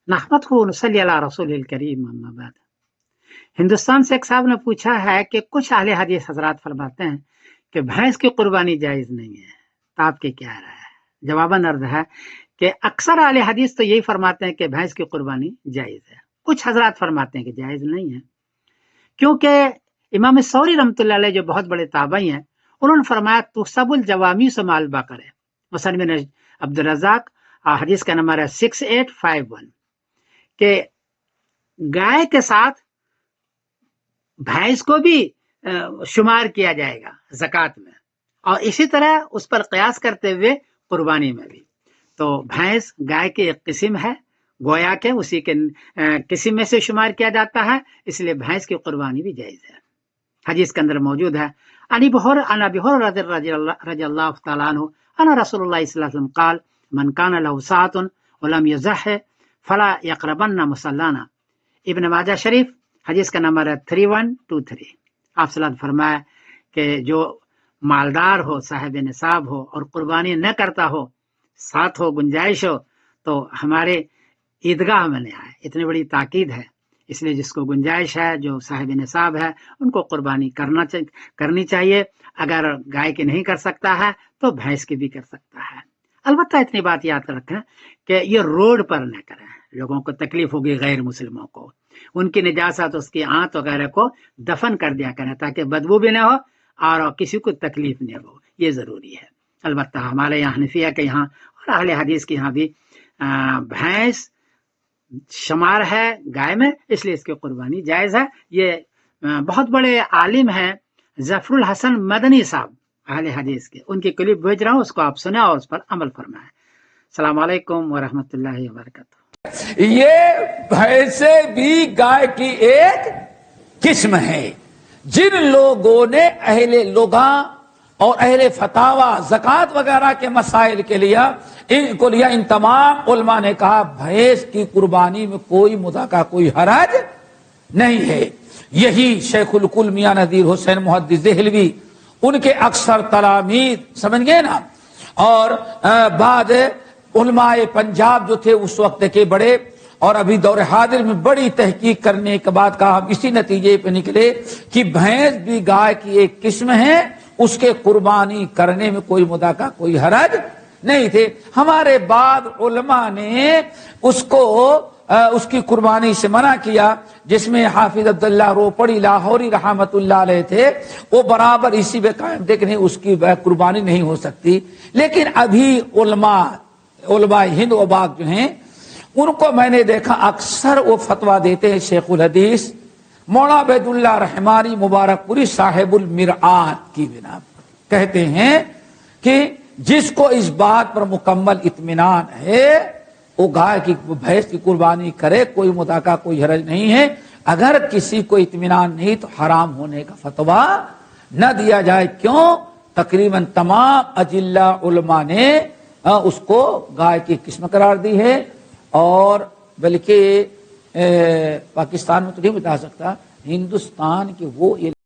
नहमदहु व नसल्ली अला रसूलिल करीम अम्मा बाद। हिंदुस्तान से एक साहब ने पूछा है कि कुछ अहले हदीस हजरात फरमाते हैं कि भैंस की कुर्बानी जायज नहीं है, तो आपकी क्या राय है? जवाबन अर्ज है कि अक्सर अहले हदीस तो यही फरमाते हैं कि भैंस की कुर्बानी जायज है, कुछ हजरात फरमाते हैं कि जायज नहीं है, क्योंकि इमाम सौरी रहमतुल्लाह अलैह जो बहुत बड़े ताबई हैं, उन्होंने फरमाया तो सबुल जवामी से माल बाकर है। मुसन्निफ ने अब्दुल रज़ाक हदीस का नंबर है 6851 कि गाय के साथ भैंस को भी शुमार किया जाएगा ज़कात में, और इसी तरह उस पर कयास करते हुए कुर्बानी में भी। तो भैंस गाय की एक किस्म है, गोया के उसी के किस्म में से शुमार किया जाता है, इसलिए भैंस की कुर्बानी भी जायज है। हदीस के अंदर मौजूद है अनी बहर रज़ियल्लाहु तआला अन्हु अना रसूलुल्लाह सल्लल्लाहु अलैहि वसल्लम क़ाल मन कान लहु साअतुन व लम यज़ह फला यक़रबन्ना मुसल्लाना। इब्न माजा शरीफ हदीस का नंबर है 3123। आप सल्लल्लाहु अलैहि वसल्लम फरमाया कि जो मालदार हो, साहिब निसाब हो और कुर्बानी न करता हो, साथ हो, गुंजाइश हो, तो हमारे ईदगाह में न आए। इतनी बड़ी ताकीद है, इसलिए जिसको गुंजाइश है, जो साहिब निसाब है, उनको कुर्बानी करनी चाहिए। अगर गाय की नहीं कर सकता है तो भैंस की भी कर सकता है। अलबत्ता इतनी बात याद रखें कि ये रोड पर न करें, लोगों को तकलीफ होगी, गैर मुस्लिमों को, उनकी निजात उसकी आंत वगैरह को दफन कर दिया करें ताकि बदबू भी न हो और किसी को तकलीफ नहीं हो, ये जरूरी है। अलबत्ता हमारे यहाँ हनफिया के यहाँ और अहले हदीस के यहाँ भी भैंस शुमार है गाय में, इसलिए इसकी कुर्बानी जायज है। ये बहुत बड़े आलिम हैं जफरुल हसन मदनी साहब अहले हदीस के, उनकी क्लिप भेज रहा हूँ, उसको आप सुने और उस पर अमल फरमाएं। अस्सलाम वालेकुम व रहमतुल्लाहि व बरकातुहू। ये भैंसे भी गाय की एक किस्म है। जिन लोगों ने अहले लुगा और अहले फतावा ज़कात वगैरह के मसाइल के लिए इनको लिया, इन तमाम उलमा ने कहा भैंस की कुर्बानी में कोई मुद्दा का कोई हरज नहीं है। यही शेखुल कुल मियां नज़ीर हुसैन मुहद्दिस देहलवी, उनके अक्सर तलामीद, समझ गए ना, और बाद उलमाए पंजाब जो थे उस वक्त के बड़े, और अभी दौर हाजिर में बड़ी तहकीक करने के बाद कहा हम इसी नतीजे पे निकले कि भैंस भी गाय की एक किस्म है, उसके कुर्बानी करने में कोई मुद्दा का कोई हरज नहीं थे। हमारे बाद उलमा ने उसको उसकी कुर्बानी से मना किया, जिसमें हाफिज अब्दुल्लाह रोपड़ी लाहौरी रहमतुल्लाह अलैह थे, वो बराबर इसी पे कायम थे कि नहीं उसकी कुर्बानी नहीं हो सकती। लेकिन अभी उलमा हिंद व बाग जो हैं, उनको मैंने देखा अक्सर वो फतवा देते हैं। शेखुल हदीस मौला अबैदुल्लाह रहमानी मुबारकपुरी साहिबुल मिरआत की बिना कहते हैं कि जिसको इस बात पर मुकम्मल इत्मीनान है वो गाय की भैंस की कुर्बानी करे, कोई मुद्दा का कोई हरज नहीं है। अगर किसी को इत्मीनान नहीं तो हराम होने का फतवा न दिया जाए। क्यों? तकरीबन तमाम अजिल्ला उलमा ने उसको गाय की किस्म करार दी है, और बल्कि पाकिस्तान में तो नहीं बता सकता, हिंदुस्तान के वो